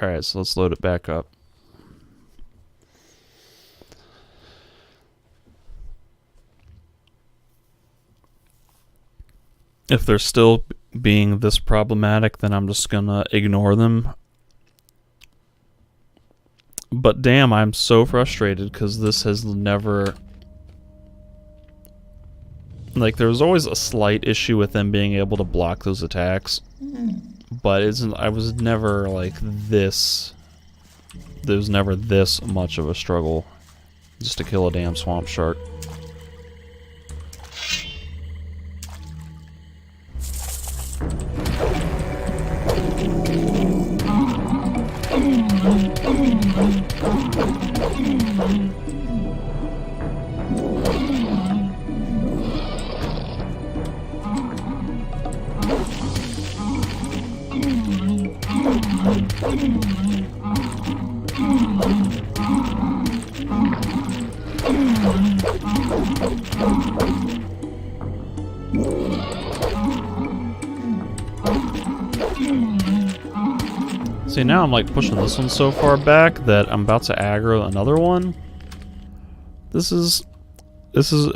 Alright, so let's load it back up. If they're still being this problematic, then I'm just gonna ignore them. But damn, I'm so frustrated because this has never... Like, there's always a slight issue with them being able to block those attacks. But I was never like this. There was never this much of a struggle just to kill a damn swamp shark. See, now I'm like pushing this one so far back that I'm about to aggro another one. This is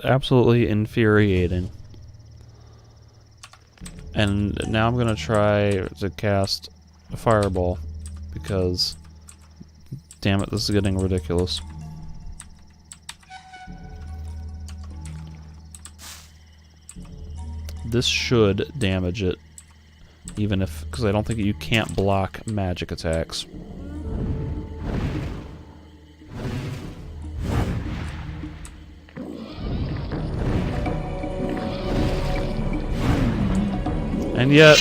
absolutely infuriating. And now I'm gonna try to cast a fireball because, damn it, this is getting ridiculous. This should damage it, even if, because I don't think you can't block magic attacks. And yet,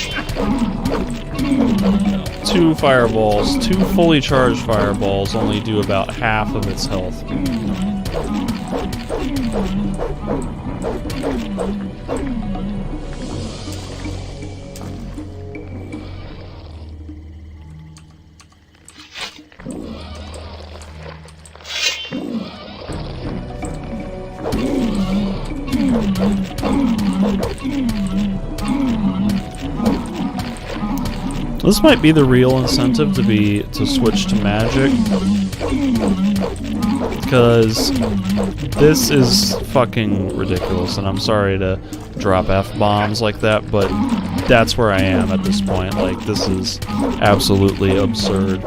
two fully charged fireballs only do about half of its health. This might be the real incentive to switch to magic, because this is fucking ridiculous, and I'm sorry to drop F-bombs like that, but that's where I am at this point. Like, this is absolutely absurd.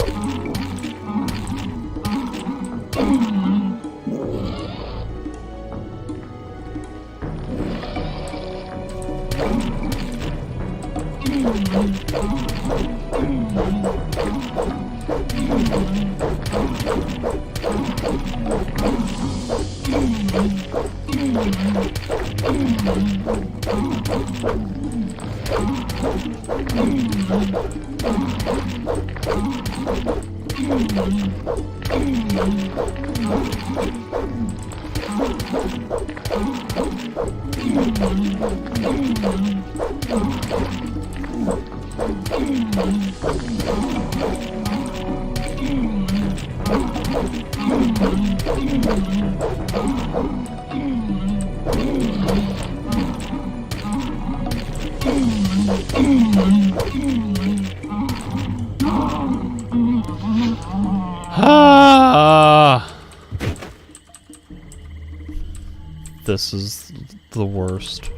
This is the worst.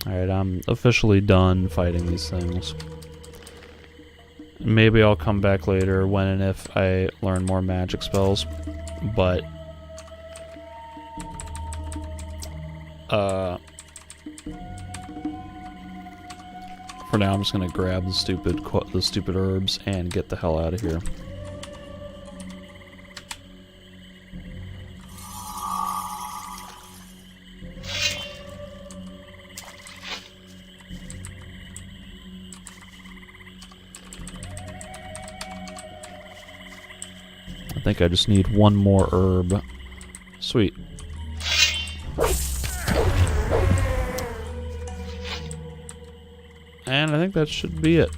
Alright, I'm officially done fighting these things. Maybe I'll come back later when and if I learn more magic spells, but for now I'm just gonna grab the stupid herbs and get the hell out of here. I think I just need one more herb. Sweet. And I think that should be it.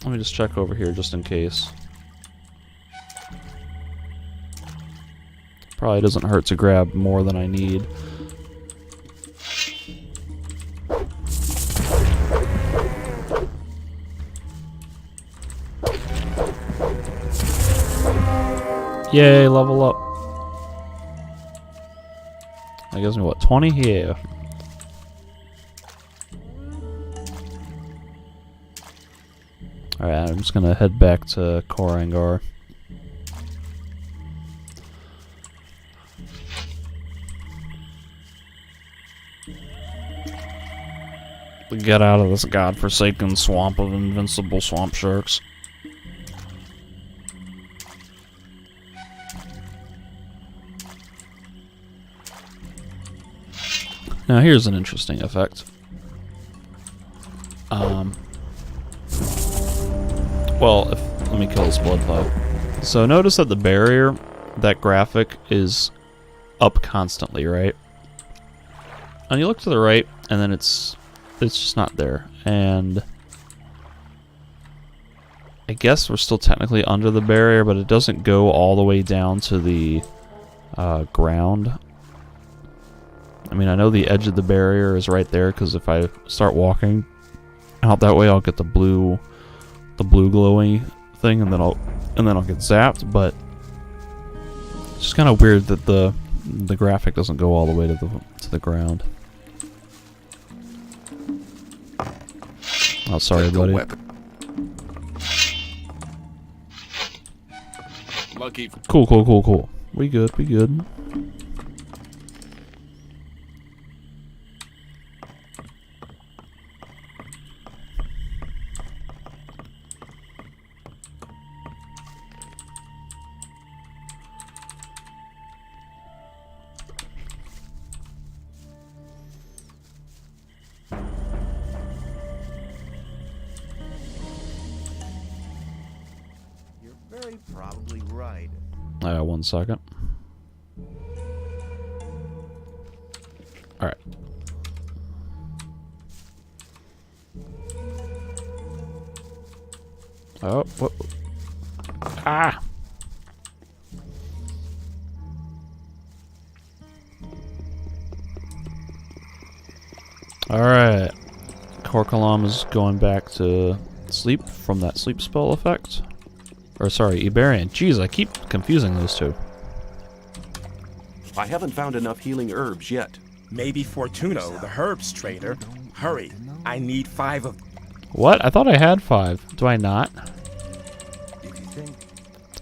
Let me just check over here just in case. Probably doesn't hurt to grab more than I need. Yay, level up. That gives me what, 20? Yeah. Alright, I'm just gonna head back to Korangar. Get out of this godforsaken swamp of invincible swamp sharks. Now here's an interesting effect. Well, let me kill this blood cloud. So notice that the barrier, that graphic, is up constantly, right? And you look to the right, and then it's just not there. And I guess we're still technically under the barrier, but it doesn't go all the way down to the ground. I mean, I know the edge of the barrier is right there, because if I start walking out that way, I'll get the blue glowing thing, and then I'll get zapped. But it's just kind of weird that the graphic doesn't go all the way to the ground. Oh, sorry, buddy. Lucky. Cool. We good. Probably right. 1 second. Alright. Oh, what? Ah! Alright. Korkalam is going back to sleep from that sleep spell effect. Or sorry, Iberian. Jeez, I keep confusing those two. I haven't found enough healing herbs yet. Maybe Fortuno, the herbs trader. Hurry, I need 5 of them. What? I thought I had 5. Do I not?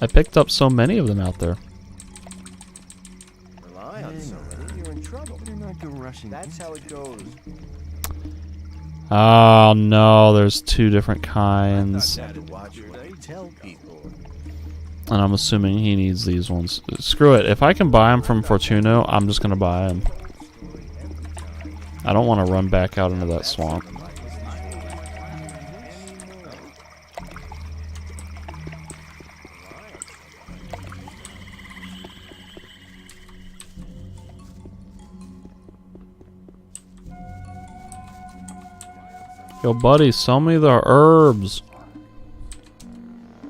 I picked up so many of them out there. Rely on somebody, you're in trouble. Better not go rushing. That's how it goes. Oh no, there's 2 different kinds. Had to watch what you tell people. And I'm assuming he needs these ones. Screw it. If I can buy them from Fortuno, I'm just going to buy them. I don't want to run back out into that swamp. Yo, buddy, sell me the herbs.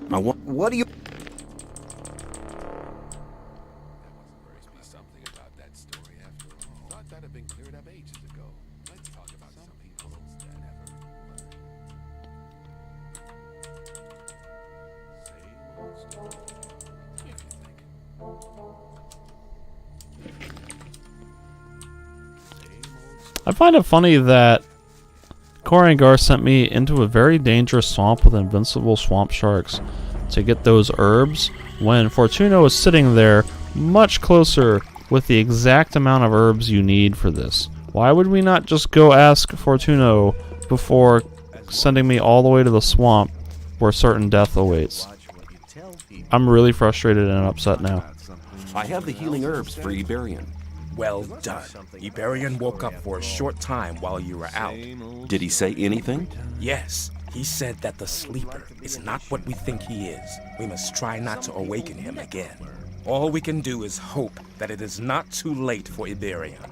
What do you... I find it funny that Korangar sent me into a very dangerous swamp with invincible swamp sharks to get those herbs, when Fortuno is sitting there much closer with the exact amount of herbs you need for this. Why would we not just go ask Fortuno before sending me all the way to the swamp where certain death awaits? I'm really frustrated and upset now. I have the healing herbs for Iberian. Well done. Iberian woke up for a short time while you were out. Did he say anything? Yes, he said that the sleeper is not what we think he is. We must try not to awaken him again. All we can do is hope that it is not too late for Iberian.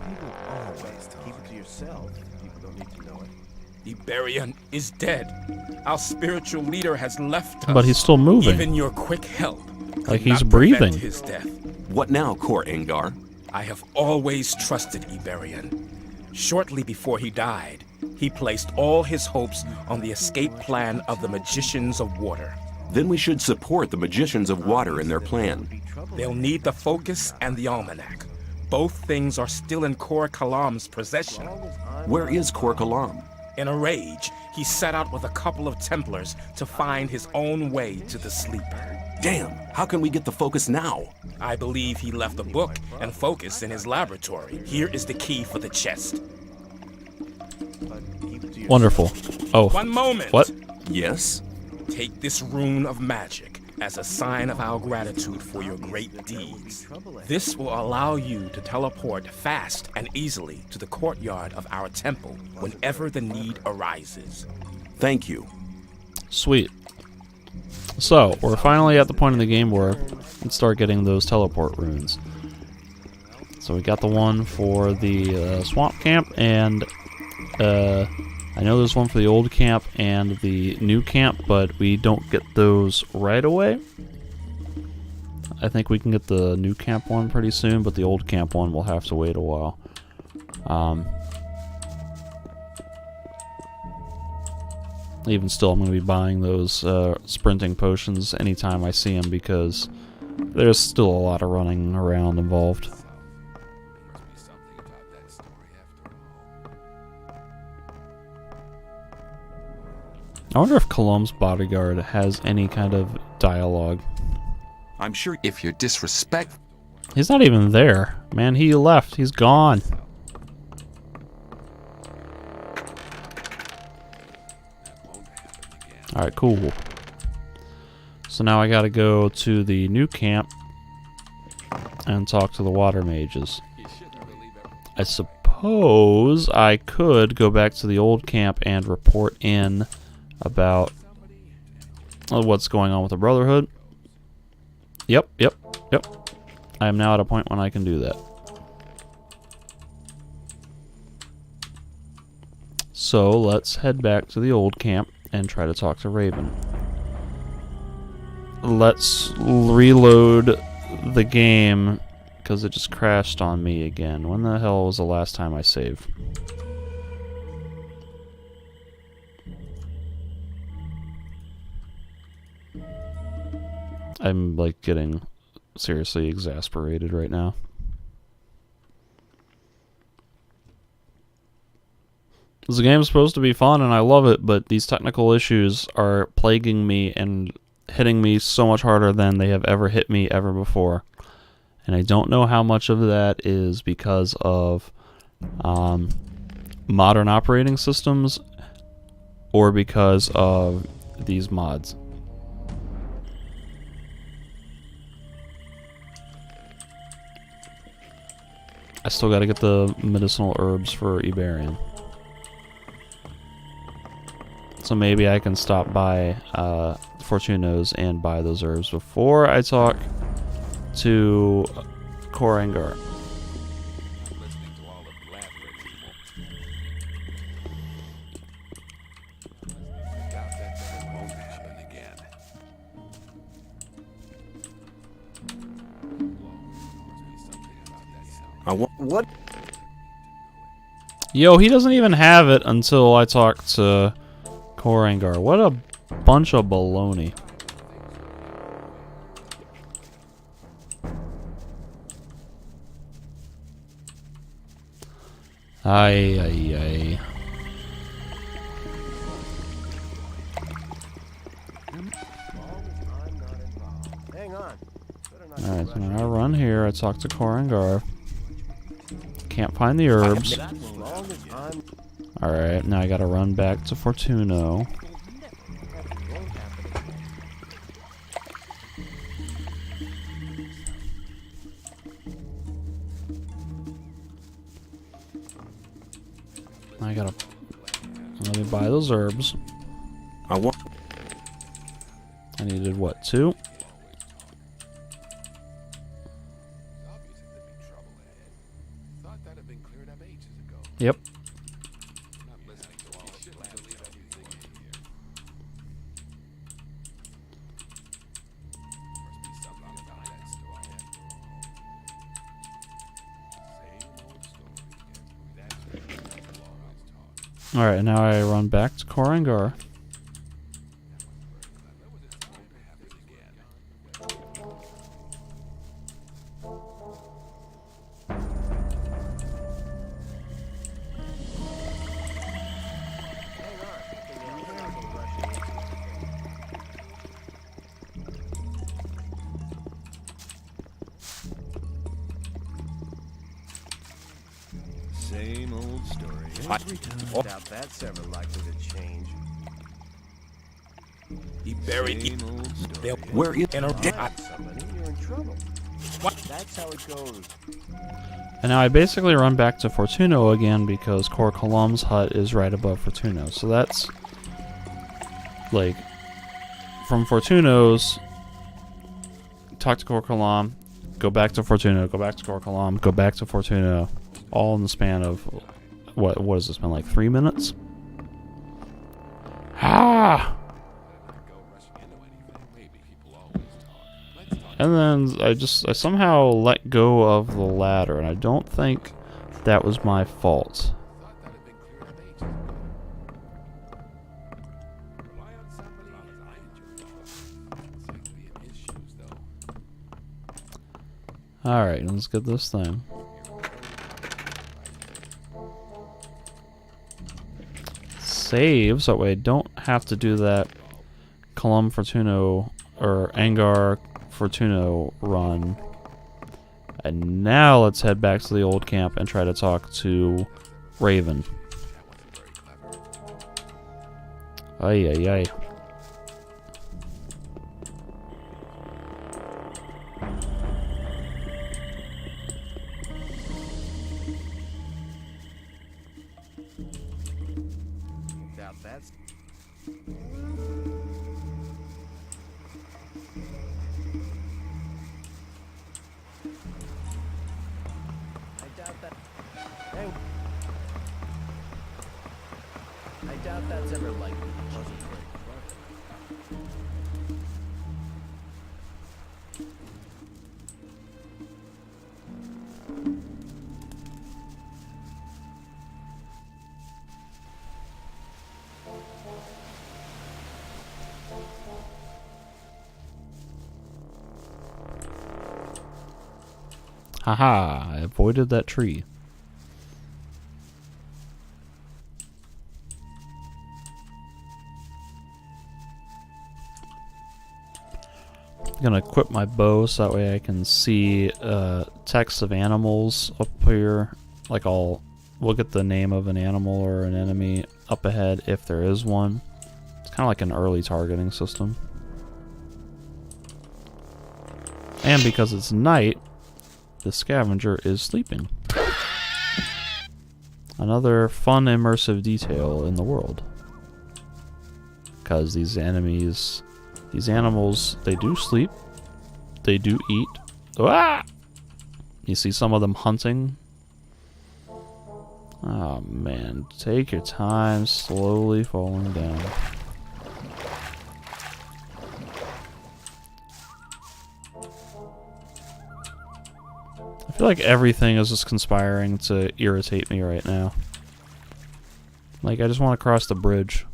People always keep it to yourself. People don't need to know it. Iberian is dead. Our spiritual leader has left us. But he's still moving. Even your quick help Like could he's not breathing. prevent his death. What now, Korangar? I have always trusted Iberian. Shortly before he died, he placed all his hopes on the escape plan of the Magicians of Water. Then we should support the magicians of water in their plan. They'll need the focus and the almanac. Both things are still in Kor Kalam's possession. Where is Kor Kalam? In a rage, he set out with a couple of Templars to find his own way to the sleeper. Damn, how can we get the focus now? I believe he left the book and focus in his laboratory. Here is the key for the chest. Wonderful. Oh, One moment! what? Yes? Take this rune of magic as a sign of our gratitude for your great deeds. This will allow you to teleport fast and easily to the courtyard of our temple whenever the need arises. Thank you. Sweet. So, we're finally at the point in the game where we can start getting those teleport runes. So we got the one for the swamp camp, and I know there's one for the old camp and the new camp, but we don't get those right away. I think we can get the new camp one pretty soon, but the old camp one will have to wait a while. Even still, I'm going to be buying those sprinting potions anytime I see them, because there's still a lot of running around involved. I wonder if Colom's bodyguard has any kind of dialogue. I'm sure If you're disrespectful, He's not even there. Man, he left. He's gone. Alright, cool. So now I gotta go to the new camp and talk to the water mages. I suppose I could go back to the old camp and report in about what's going on with the Brotherhood. Yep. I am now at a point when I can do that. So let's head back to the old camp and try to talk to Raven. Let's reload the game because it just crashed on me again. When the hell was the last time I saved? I'm like getting seriously exasperated right now. This game is supposed to be fun and I love it, but these technical issues are plaguing me and hitting me so much harder than they have ever hit me ever before. And I don't know how much of that is because of modern operating systems or because of these mods. I still gotta get the medicinal herbs for Iberian. So maybe I can stop by Fortuno's and buy those herbs before I talk to Korangar. What? Yo, he doesn't even have it until I talk to Korangar. What a bunch of baloney. Ay. Hang on. Alright, so now I run here, I talk to Korangar. Can't find the herbs. Alright, now I gotta run back to Fortuno. Let me buy those herbs. I needed what, 2? Yep. Alright, now I run back to Korangar. Same old story. Every time. Doubt that's ever likely to change. He buried Same old story. Where is... in a Somebody, you're in trouble. That's how it goes. And now I basically run back to Fortuno again because Cor Colum's hut is right above Fortuno. So that's like from Fortuno's, talk to Cor Colum, go back to Fortuno, go back to Cor Colum, go back to Fortuno, all in the span of what has this been, like 3 minutes? Ah! And then I somehow let go of the ladder, and I don't think that was my fault. Alright, let's get this thing. Save, so that way I don't have to do that Colum Fortuno or Angar Fortuno run. And now let's head back to the old camp and try to talk to Raven. Ay ay ay. Doubt that's. I doubt that's ever likely. Wasn't very clever. Haha, I avoided that tree. I'm gonna equip my bow so that way I can see text of animals up here. Like we'll get the name of an animal or an enemy up ahead if there is one. It's kind of like an early targeting system. And because it's night, the scavenger is sleeping. Another fun immersive detail in the world. Because these animals, they do sleep. They do eat. Ah! You see some of them hunting. Oh man, take your time, slowly falling down. I feel like everything is just conspiring to irritate me right now. Like, I just want to cross the bridge.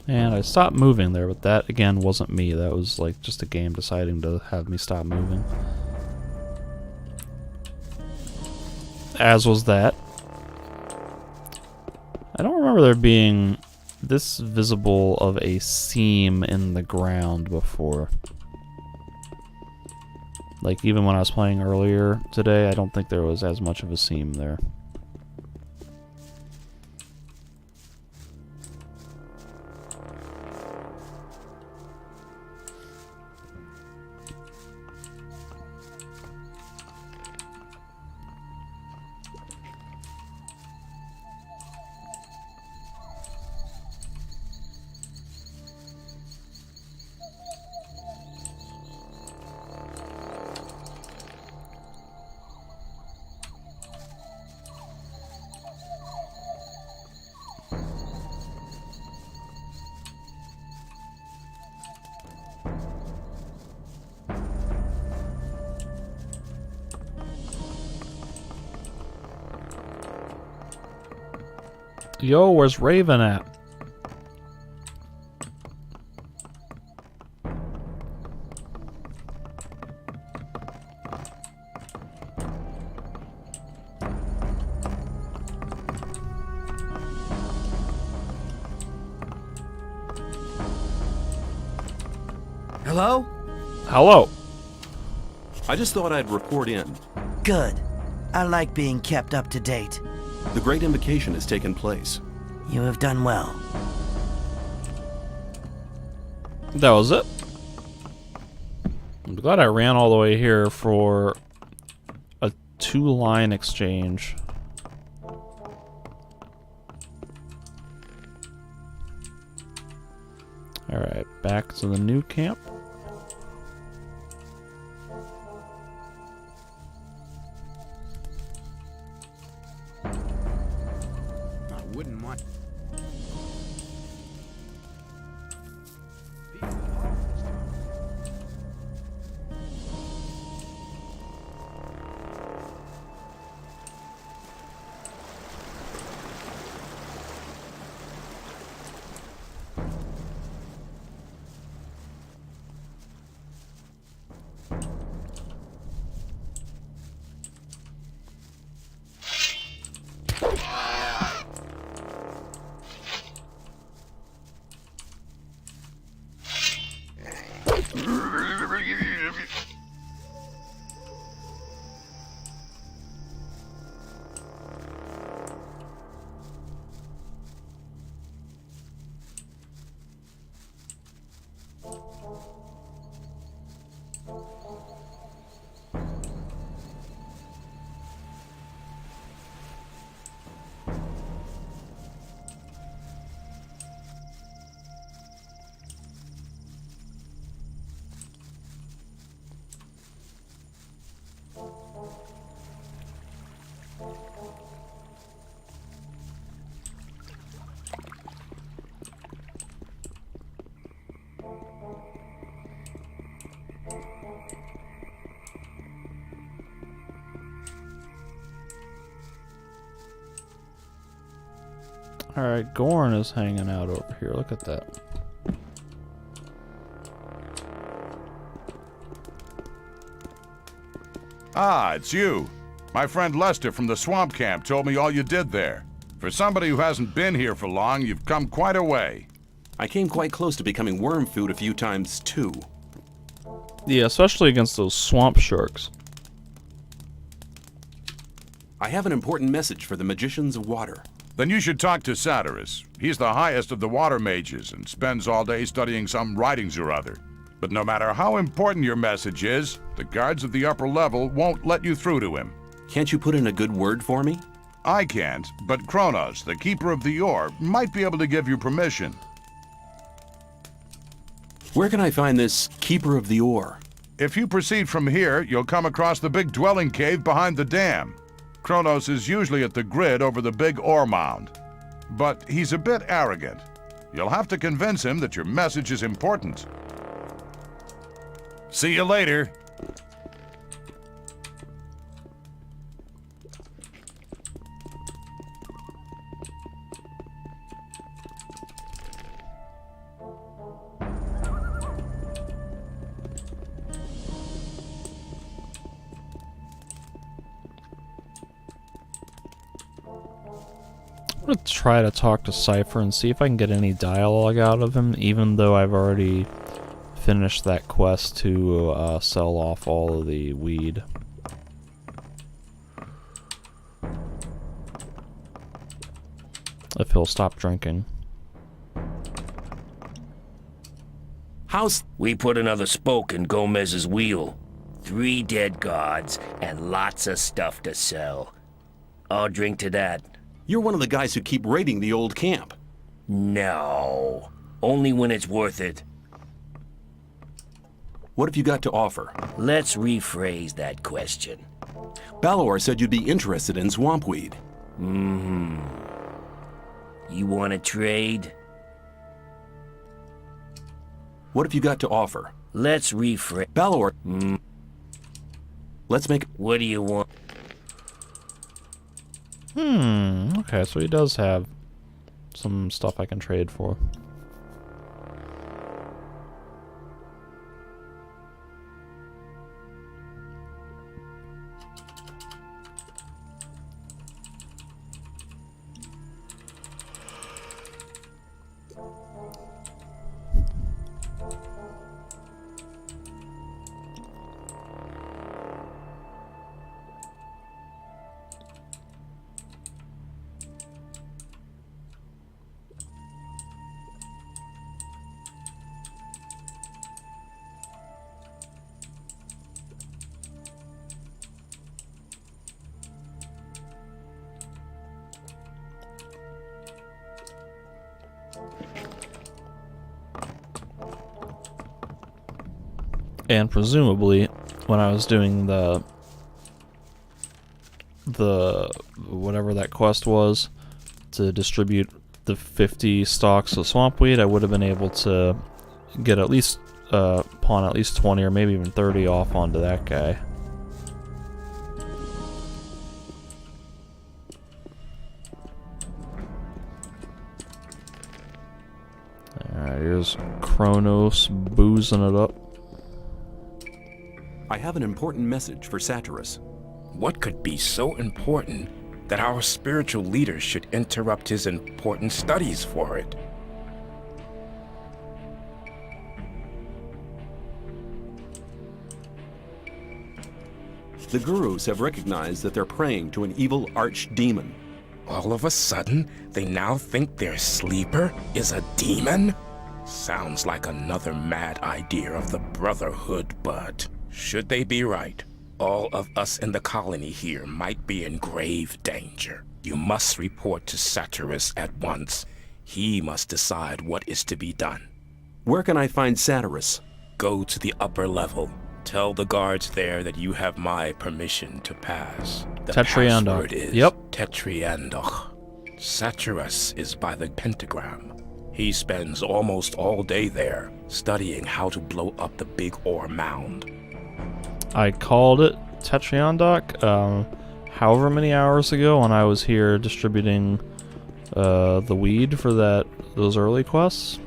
And I stopped moving there, but that, again, wasn't me. That was, like, just the game deciding to have me stop moving. As was that. I don't remember there being this visible of a seam in the ground before. Like, even when I was playing earlier today, I don't think there was as much of a seam there. Yo, where's Raven at? Hello? Hello. I just thought I'd report in. Good. I like being kept up to date. The Great Invocation has taken place. You have done well. That was it. I'm glad I ran all the way here for a 2-line exchange. Alright, back to the new camp. I wouldn't mind. Alright, Gorn is hanging out over here. Look at that. Ah, it's you. My friend Lester from the swamp camp told me all you did there. For somebody who hasn't been here for long, you've come quite a way. I came quite close to becoming worm food a few times, too. Yeah, especially against those swamp sharks. I have an important message for the Magicians of Water. Then you should talk to Satyrus. He's the highest of the water mages and spends all day studying some writings or other. But no matter how important your message is, the guards at the upper level won't let you through to him. Can't you put in a good word for me? I can't, but Kronos, the keeper of the ore, might be able to give you permission. Where can I find this Keeper of the Ore? If you proceed from here, you'll come across the big dwelling cave behind the dam. Kronos is usually at the grid over the big ore mound. But he's a bit arrogant. You'll have to convince him that your message is important. See you later. I'm gonna try to talk to Cypher and see if I can get any dialogue out of him, even though I've already finished that quest to sell off all of the weed. If he'll stop drinking. How's... We put another spoke in Gomez's wheel. 3 dead gods and lots of stuff to sell. I'll drink to that. You're one of the guys who keep raiding the old camp. No. Only when it's worth it. What have you got to offer? Let's rephrase that question. Balor said you'd be interested in swampweed. You want to trade? What have you got to offer? Let's rephrase. Balor... Let's make... What do you want? Okay, so he does have some stuff I can trade for. And presumably, when I was doing the whatever that quest was to distribute the 50 stalks of swampweed, I would have been able to get at least pawn at least 20 or maybe even 30 off onto that guy. Alright, here's Kronos boozing it up. I have an important message for Satyrus. What could be so important that our spiritual leader should interrupt his important studies for it? The gurus have recognized that they're praying to an evil archdemon. All of a sudden, they now think their sleeper is a demon? Sounds like another mad idea of the Brotherhood, but should they be right, all of us in the colony here might be in grave danger. You must report to Satyrus at once. He must decide what is to be done. Where can I find Satyrus? Go to the upper level. Tell the guards there that you have my permission to pass. The Tetriandok. password is Yep. Tetriandok. Satyrus is by the pentagram. He spends almost all day there, studying how to blow up the big ore mound. I called it Tetriandok however many hours ago when I was here distributing the weed for those early quests.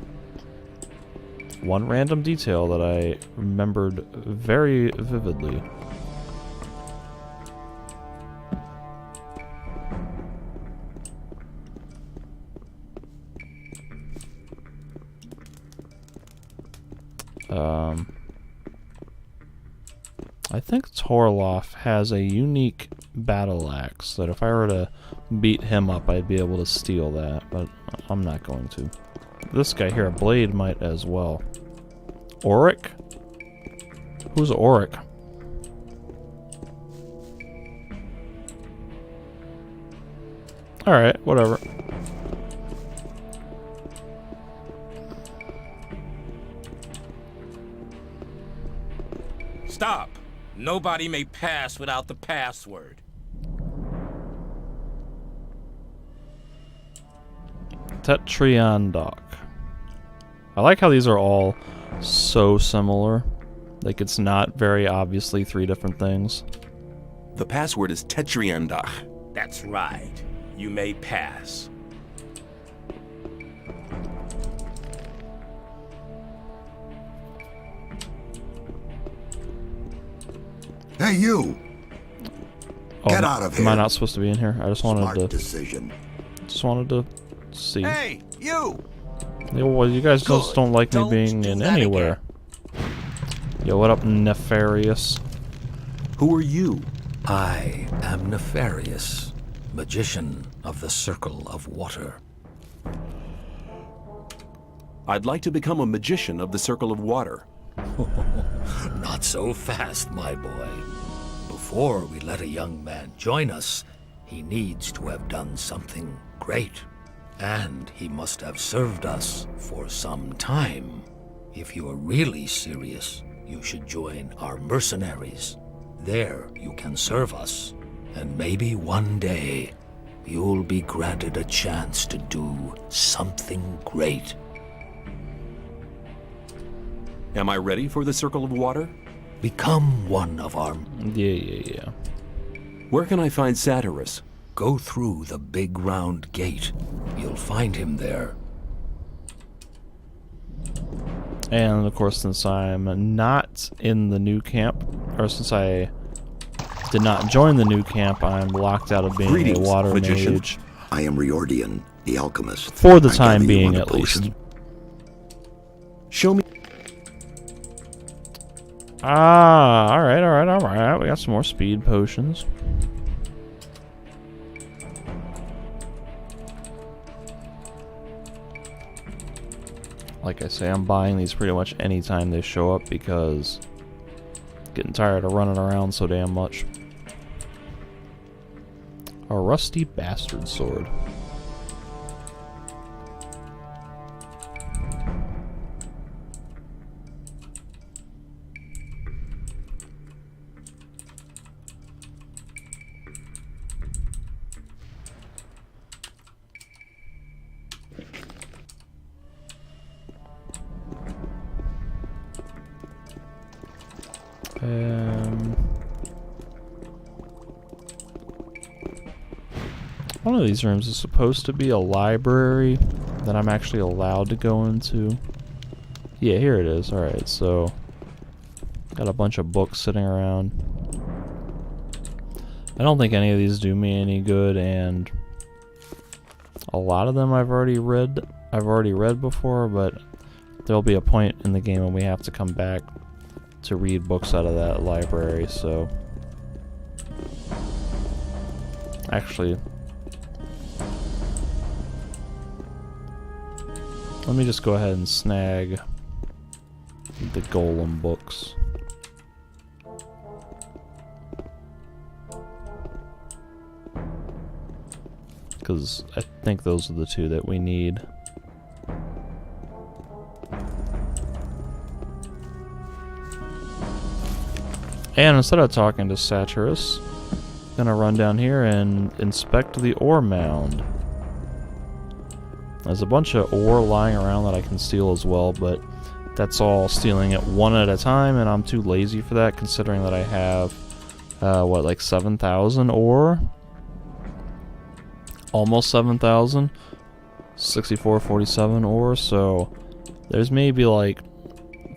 One random detail that I remembered very vividly. I think Torloff has a unique battle axe that if I were to beat him up, I'd be able to steal that, but I'm not going to. This guy here, a blade, might as well. Auric? Who's Auric? Alright, whatever. Stop! Nobody may pass without the password. Tetriandok. I like how these are all so similar. Like, it's not very obviously three different things. The password is Tetriandach. That's right. You may pass. Hey, you! Oh, Get out of Am I here. not supposed to be in here? I just wanted Smart to decision. see. Hey, you! Yeah, well, you guys just Good. don't like me Don't being do in that anywhere. Yo, what up, Nefarious? Who are you? I am Nefarious, magician of the Circle of Water. I'd like to become a magician of the Circle of Water. Not so fast, my boy. Before we let a young man join us, he needs to have done something great. And he must have served us for some time. If you are really serious, you should join our mercenaries. There you can serve us, and maybe one day you'll be granted a chance to do something great. Am I ready for the Circle of Water? Become one of our... Yeah. Where can I find Satyrus? Go through the big round gate. You'll find him there. And of course, since I'm not in the new camp, or since I did not join the new camp, I'm locked out of being Greetings, a water magician. mage. I am Riordian, the alchemist. For the I time gather you being, want a at least. potion? Show me. Ah, alright. We got some more speed potions. Like I say, I'm buying these pretty much anytime they show up because I'm getting tired of running around so damn much. A rusty bastard sword. One of these rooms is supposed to be a library that I'm actually allowed to go into. Yeah, here it is. Alright, so got a bunch of books sitting around. I don't think any of these do me any good, and a lot of them I've already read before, but there'll be a point in the game when we have to come back to read books out of that library, so actually let me just go ahead and snag the golem books. Because I think those are the two that we need. And instead of talking to Satyrus, I'm gonna run down here and inspect the ore mound. There's a bunch of ore lying around that I can steal as well, but that's all stealing it one at a time, and I'm too lazy for that, considering that I have, what, like 7,000 ore? Almost 7,000. 6447 ore, so there's maybe like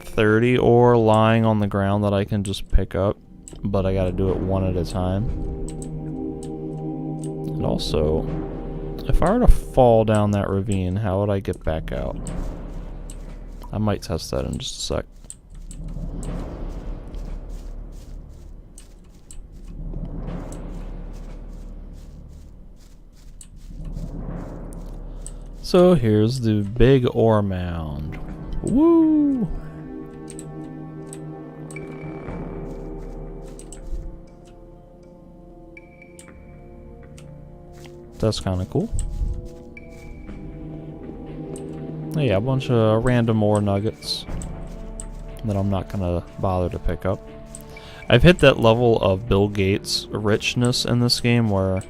30 ore lying on the ground that I can just pick up, but I gotta do it one at a time. And also, if I were to fall down that ravine, how would I get back out? I might test that in just a sec. So here's the big ore mound. Woo! That's kind of cool. Oh yeah, a bunch of random ore nuggets that I'm not gonna bother to pick up. I've hit that level of Bill Gates richness in this game where,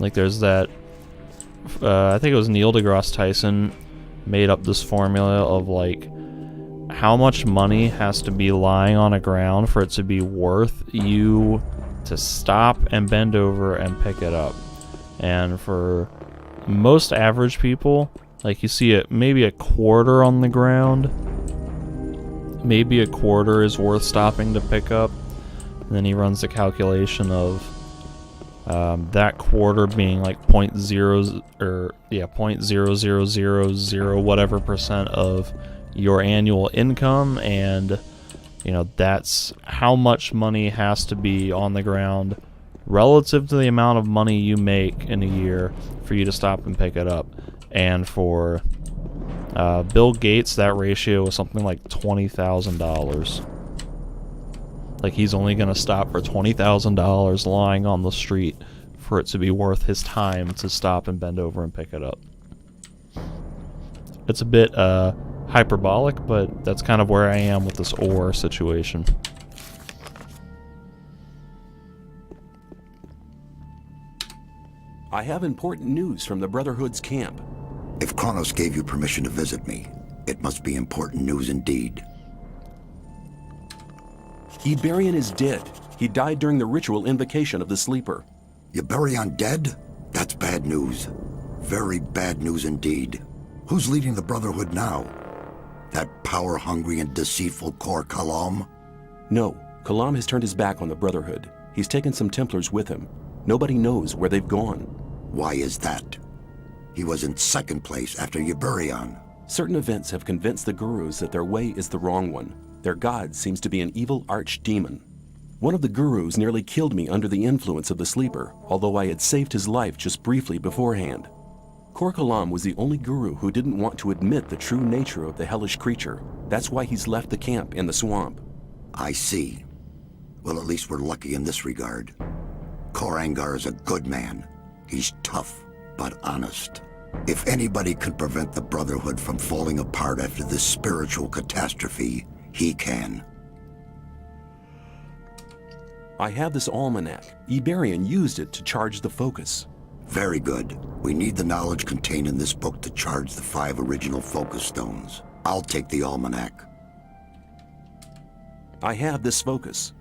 like, there's that. I think it was Neil deGrasse Tyson made up this formula of like how much money has to be lying on a ground for it to be worth you to stop and bend over and pick it up. And for most average people, like, you see it maybe a quarter on the ground, maybe a quarter is worth stopping to pick up. And then he runs the calculation of that quarter being like 0.0000 whatever percent of your annual income, and you know that's how much money has to be on the ground relative to the amount of money you make in a year for you to stop and pick it up. And for Bill Gates, that ratio was something like $20,000. Like, he's only going to stop for $20,000 lying on the street for it to be worth his time to stop and bend over and pick it up. It's a bit hyperbolic, but that's kind of where I am with this ore situation. I have important news from the Brotherhood's camp. If Kronos gave you permission to visit me, it must be important news indeed. Iberian is dead. He died during the ritual invocation of the Sleeper. Iberion dead? bad news. Very bad news indeed. Who's leading the Brotherhood now? That power-hungry and deceitful Kor Kalam? No, Kalam has turned his back on the Brotherhood. He's taken some Templars with him. Nobody knows where they've gone. Why is that? He was in second place after Yuburion. Certain events have convinced the gurus that their way is the wrong one. Their god seems to be an evil archdemon. One of the gurus nearly killed me under the influence of the sleeper, although I had saved his life just briefly beforehand. Kor Kalam was the only guru who didn't want to admit the true nature of the hellish creature. That's why he's left the camp in the swamp. I see. Well, at least we're lucky in this regard. Korangar is a good man. He's tough, but honest. If anybody could prevent the Brotherhood from falling apart after this spiritual catastrophe, he can. I have this almanac. Iberian used it to charge the focus. Very good. We need the knowledge contained in this book to charge the 5 original focus stones. I'll take the almanac. I have this focus.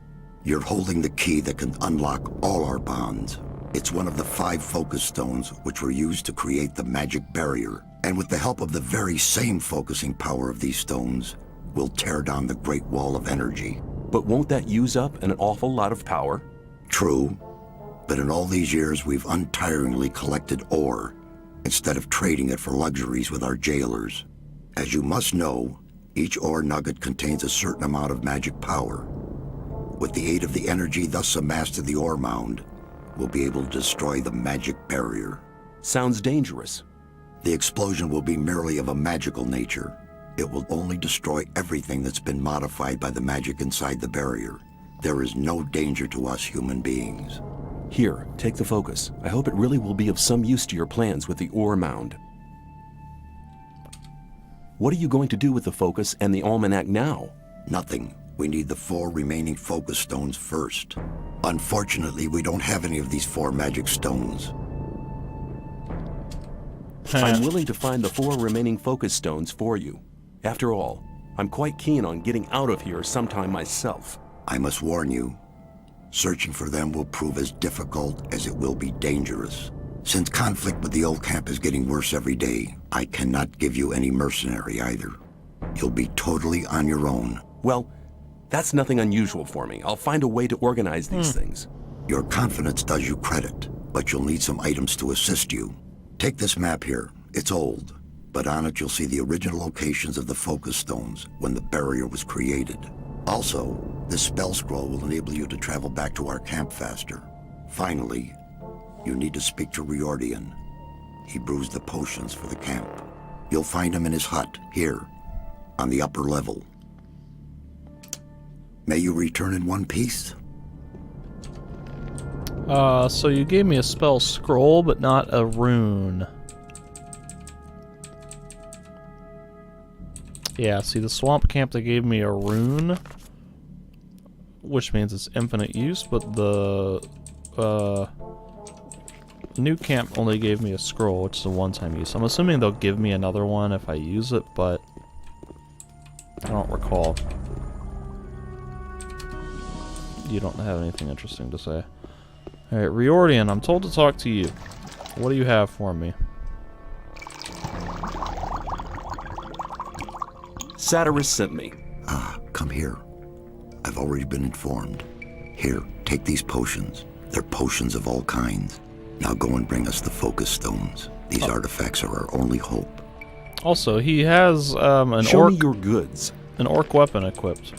You're holding the key that can unlock all our bonds. It's one of the 5 focus stones which were used to create the magic barrier. And with the help of the very same focusing power of these stones, we'll tear down the Great Wall of Energy. But won't that use up an awful lot of power? True. But in all these years, we've untiringly collected ore, instead of trading it for luxuries with our jailers. As you must know, each ore nugget contains a certain amount of magic power. With the aid of the energy thus amassed in the ore mound, we'll be able to destroy the magic barrier. Sounds dangerous. The explosion will be merely of a magical nature. It will only destroy everything that's been modified by the magic inside the barrier. There is no danger to us human beings. Here, take the focus. I hope it really will be of some use to your plans with the ore mound. What are you going to do with the focus and the almanac now? Nothing. We need the 4 remaining focus stones first. Unfortunately, we don't have any of these 4 magic stones. I'm willing to find the 4 remaining focus stones for you. After all, I'm quite keen on getting out of here sometime myself. I must warn you, searching for them will prove as difficult as it will be dangerous. Since conflict with the old camp is getting worse every day, I cannot give you any mercenary either. You'll be totally on your own. Well, that's nothing unusual for me. I'll find a way to organize these things. Your confidence does you credit, but you'll need some items to assist you. Take this map here. It's old, but on it you'll see the original locations of the focus stones when the barrier was created. Also, this spell scroll will enable you to travel back to our camp faster. Finally, you need to speak to Riordian. He brews the potions for the camp. You'll find him in his hut, here, on the upper level. May you return in one piece? So you gave me a spell scroll, but not a rune. Yeah, see, the swamp camp, they gave me a rune, which means it's infinite use, but the new camp only gave me a scroll, which is a one-time use. I'm assuming they'll give me another one if I use it, but I don't recall. You don't have anything interesting to say. Alright, Riordian, I'm told to talk to you. What do you have for me? Satyrus sent me. Ah, come here. I've already been informed. Here, take these potions. They're potions of all kinds. Now go and bring us the focus stones. These artifacts are our only hope. Also, he has an Show orc, me your goods. an orc weapon equipped.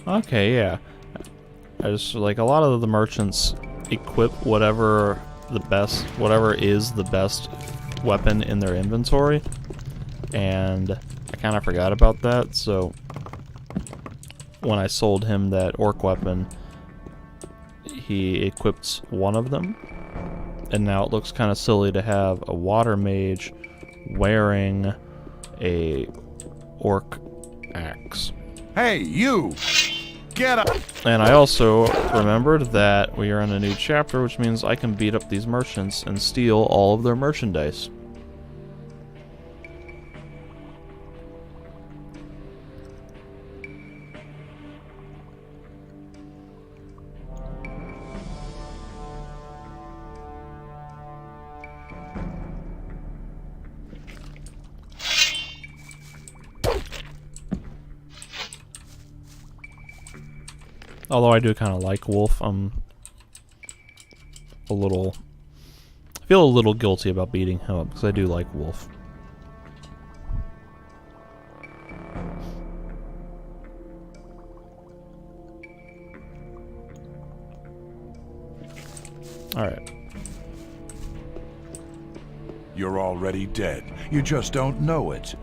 Okay, yeah. I just, like, a lot of the merchants equip whatever is the best weapon in their inventory, and I kind of forgot about that, so when I sold him that orc weapon, he equipped one of them, and now it looks kind of silly to have a water mage wearing a orc axe. Hey, you! Get up! And I also remembered that we are in a new chapter, which means I can beat up these merchants and steal all of their merchandise. Although I do kind of like wolf, I feel a little guilty about beating him up because I do like wolf. Alright. You're already dead. You just don't know it.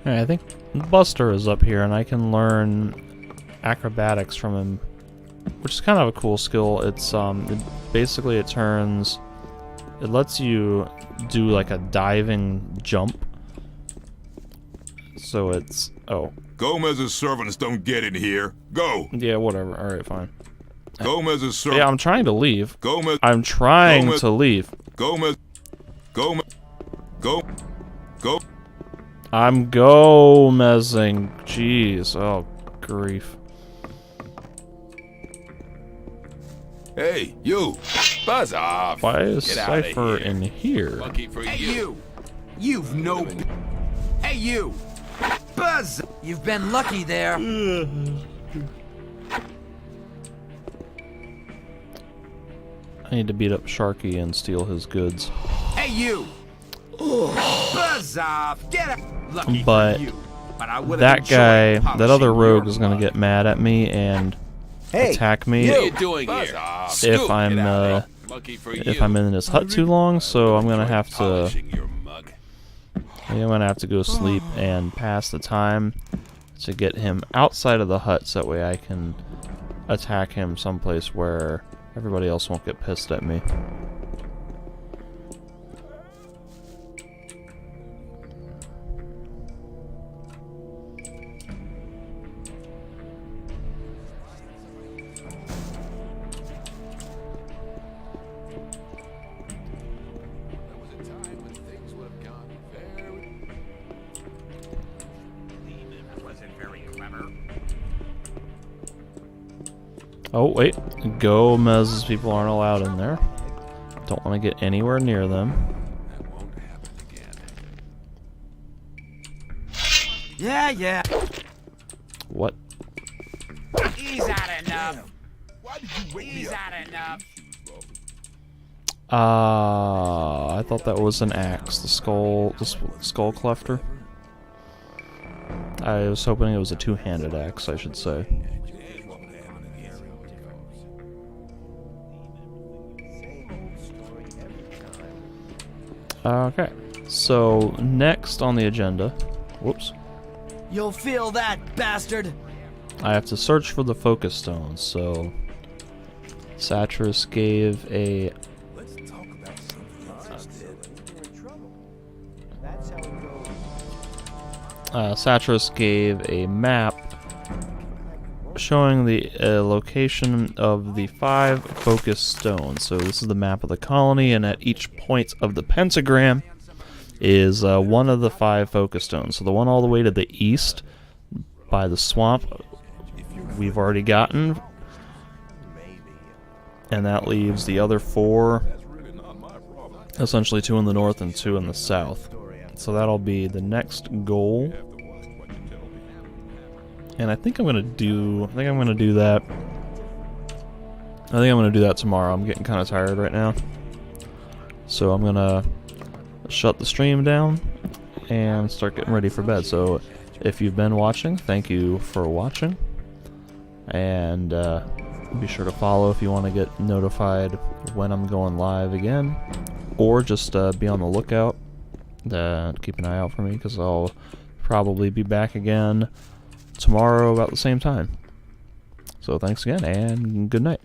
Alright, I think Buster is up here, and I can learn acrobatics from him, which is kind of a cool skill. It's basically it lets you do like a diving jump. So it's Gomez's servants don't get in here. Go. Yeah, whatever. All right, fine. Gomez's servants. Yeah, I'm trying to leave. Gomez. I'm trying to leave. Gomez. Go. I'm Gomezing. Jeez. Oh, grief. Hey, you. Buzz off. Why is Get outta Cypher here. in here? Lucky for Hey, you. you! You've no... Hey, you! Buzz! You've been lucky there. I need to beat up Sharky and steal his goods. Hey, you! Buzz off! Get out! Lucky But for you. But I would've that guy, enjoyed that other polishing rogue your is gonna mug. get mad at me and attack me What are you doing here? if I'm Lucky for if you. I'm in this hut too long. So I'm gonna have to Polishing your mug. I'm gonna have to go sleep and pass the time to get him outside of the hut, so that way I can attack him someplace where everybody else won't get pissed at me. Oh, wait. Gomez's people aren't allowed in there. Don't want to get anywhere near them. That won't happen again. Yeah. What? He's had enough. Why did you wake He's me up? had enough. I thought that was an axe. The skull clefter. I was hoping it was a two-handed axe, I should say. Okay, so next on the agenda, whoops, You'll feel that, bastard. I have to search for the focus stones. So Satyrus gave a Satyrus gave a map showing the location of the 5 focus stones. So this is the map of the colony, and at each point of the pentagram is one of the 5 focus stones. So the one all the way to the east by the swamp we've already gotten, and that leaves the other 4, essentially 2 in the north and 2 in the south. So that'll be the next goal. And I think I'm gonna do that. I think I'm gonna do that tomorrow. I'm getting kind of tired right now, so I'm gonna shut the stream down and start getting ready for bed. So if you've been watching, thank you for watching, and be sure to follow if you want to get notified when I'm going live again, or just be on the lookout. Keep an eye out for me, because I'll probably be back again tomorrow about the same time. So thanks again, and good night.